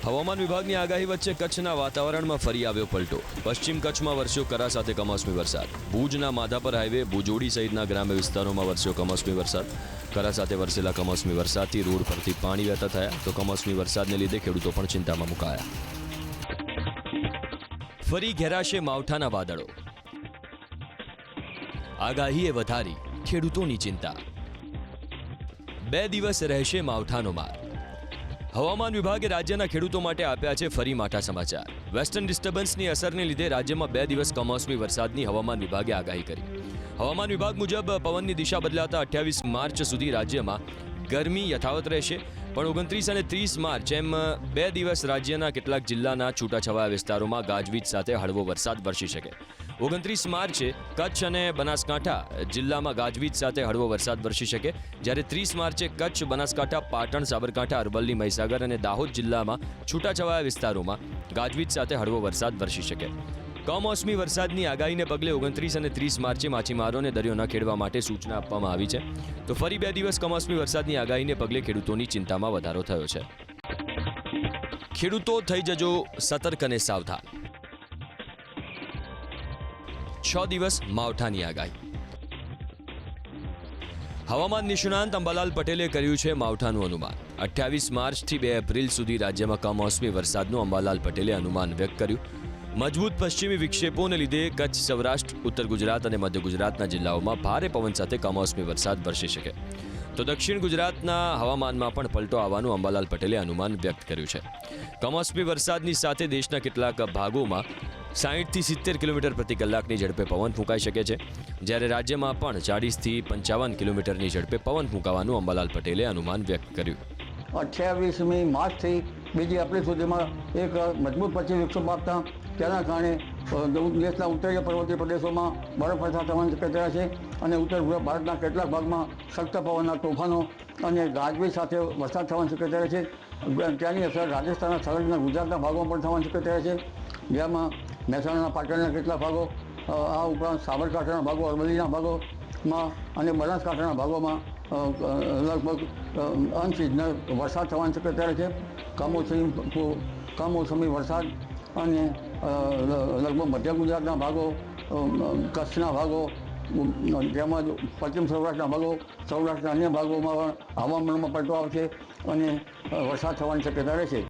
હવામાન વિભાગની આગાહી વચ્ચે કચ્છના વાતાવરણમાં ફરી આવ્યો પલટો. પશ્ચિમ કચ્છમાં વરસ્યો કરા સાથે કમોસમી વરસાદ. ભુજના માધાપર હાઈવે, ભુજોડી સહિતના ગ્રામ્ય વિસ્તારોમાં વરસ્યો કમોસમી વરસાદ. કરા સાથે વરસેલા કમોસમી વરસાદથી રોડ પરથી પાણી વહેતા થયા, તો કમોસમી વરસાદને લીધે ખેડૂતો પણ ચિંતામાં મુકાયા. ફરી ઘેરાશે માવઠાના વાદળો. આગાહીએ વધારી ખેડૂતોની ચિંતા. 2 દિવસ રહેશે માવઠાનો માર. હવામાન વિભાગે રાજ્યના ખેડૂતો માટે આપ્યા છે ફરી માઠા સમાચાર. વેસ્ટર્ન ડિસ્ટર્બન્સની અસરને લીધે રાજ્યમાં 2 દિવસ કમોસમી વરસાદની હવામાન વિભાગે આગાહી કરી. હવામાન વિભાગ મુજબ પવનની દિશા બદલાતા 28 માર્ચ સુધી રાજ્યમાં ગરમી યથાવત રહેશે, પણ 29 અને 30 માર્ચ એમ 2 દિવસ રાજ્યના કેટલાક જિલ્લાના છૂટાછવાયા વિસ્તારોમાં ગાજવીજ સાથે હળવો વરસાદ વરસી શકે. 29 માર્ચે કચ્છ અને બનાસકાંઠા જિલ્લામાં ગાજવીજ સાથે હળવો વરસાદ વરસી શકે, જ્યારે 30 માર્ચે કચ્છ, બનાસકાંઠા, પાટણ, સાબરકાંઠા, અરવલ્લી, મહીસાગર અને દાહોદ જિલ્લામાં છૂટાછવાયા વિસ્તારોમાં ગાજવીજ સાથે હળવો વરસાદ વરસી શકે. કમોસમી વરસાદની આગાહીને પગલે 29 અને 30 માર્ચે માછીમારોને દરિયો ન ખેડવા માટે સૂચના આપવામાં આવી છે. તો ફરી 2 દિવસ કમોસમી વરસાદની આગાહીને પગલે ખેડૂતોની ચિંતામાં વધારો થયો છે. ખેડૂતો થઈ જજો સતર્ક અને સાવધાન. 6 દિવસ માવઠાની આગાહી. હવામાન નિષ્ણાંત અંબાલાલ પટેલે કર્યું છે માવઠાનું અનુમાન. 28 માર્ચથી 2 એપ્રિલ સુધી રાજ્યમાં કમોસમી વરસાદનું અંબાલાલ પટેલે અનુમાન વ્યક્ત કર્યું. મજબૂત પશ્ચિમી વિક્ષેપોને લીધે કચ્છ, સૌરાષ્ટ્ર, ઉત્તર ગુજરાત અને મધ્ય ગુજરાતના જિલ્લાઓમાં ભારે પવન સાથે કમોસમી વરસાદ વરસી શકે. તો દક્ષિણ ગુજરાતના હવામાનમાં પણ પલટો આવવાનું અંબાલાલ પટેલે અનુમાન વ્યક્ત કર્યું છે. કમોસમી વરસાદની સાથે દેશના કેટલાક ભાગોમાં 60થી 70 કિલોમીટર પ્રતિ કલાકની ઝડપે પવન ફૂંકાઈ શકે છે, જ્યારે રાજ્યમાં પણ 40થી 55 કિલોમીટરની ઝડપે પવન ફૂંકાવાનું અંબાલાલ પટેલે અનુમાન વ્યક્ત કર્યું. 28મી માર્ચથી 2 એપ્રિલ સુધીમાં એક મજબૂત પશ્ચિમ વિક્ષેપ આપતા તેના કારણે દેશના ઉત્તરીય પર્વતીય પ્રદેશોમાં બરફવર્ષા થવાની શક્યતા છે અને ઉત્તર ભારતના કેટલાક ભાગમાં સખ્ત પવનના તોફાનો અને ગાજવીજ સાથે વરસાદ થવાની શક્યતા છે. ત્યાંની અસર રાજસ્થાનના સંલગ્ન ગુજરાતના ભાગોમાં પણ થવાની શક્યતા છે, જેમાં મહેસાણાના, પાટણના કેટલાક ભાગો, આ ઉપરાંત સાબરકાંઠાના ભાગો, અરવલ્લીના ભાગોમાં અને બનાસકાંઠાના ભાગોમાં લગભગ અનસિઝનલ વરસાદ થવાની શક્યતા છે. કમોસમી વરસાદ અને લગભગ મધ્ય ગુજરાતના ભાગો, કચ્છના ભાગો, તેમજ પશ્ચિમ સૌરાષ્ટ્રના ભાગો, સૌરાષ્ટ્રના અન્ય ભાગોમાં પણ હવામાનમાં પલટો આવશે અને વરસાદ થવાની શક્યતા રહેશે.